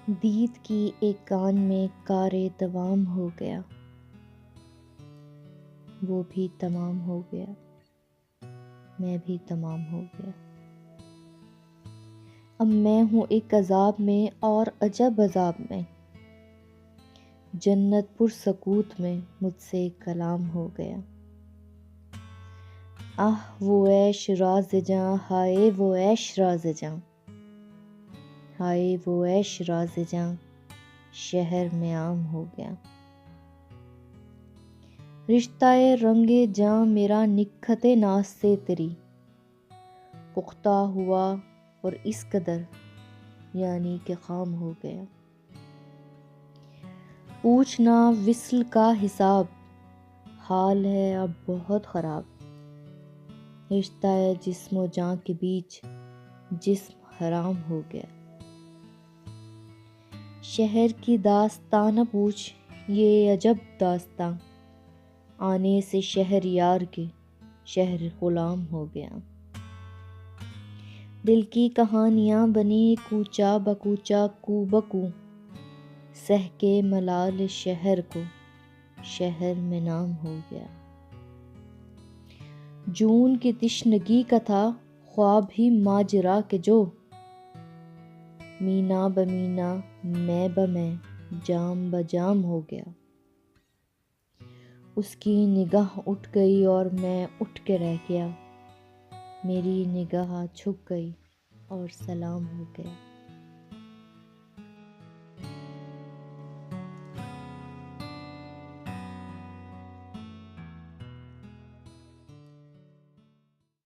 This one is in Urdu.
دید کی ایک کان میں کار دوام ہو گیا، وہ بھی تمام ہو گیا، میں بھی تمام ہو گیا۔ اب میں ہوں ایک عذاب میں اور عجب عذاب میں، جنت پر سکوت میں مجھ سے کلام ہو گیا۔ آہ وہ عیش راز جاں، ہائے وہ عیش راز جاں، ہائے وہ عیش راز جاں، شہر میں عام ہو گیا۔ رشتہ رنگ جاں میرا نکہت ناز سے تیری، پختہ ہوا اور اس قدر یعنی کہ خام ہو گیا۔ پوچھنا وصل کا حساب، حال ہے اب بہت خراب، رشتہ جسم و جاں کے بیچ جسم حرام ہو گیا۔ شہر کی داستاں نہ پوچھ یہ عجب داستاں، آنے سے شہر یار کے شہر غلام ہو گیا۔ دل کی کہانیاں بنی کوچہ بکوچہ کو بکو، سہ کے ملال شہر کو شہر میں نام ہو گیا۔ جون کی تشنگی کا تھا خواب ہی ماجرا کہ جو، مینا بمینا میں بمیں جام بجام ہو گیا۔ اس کی نگاہ اٹھ گئی اور میں اٹھ کے رہ گیا، میری نگاہ جھک گئی اور سلام ہو گیا۔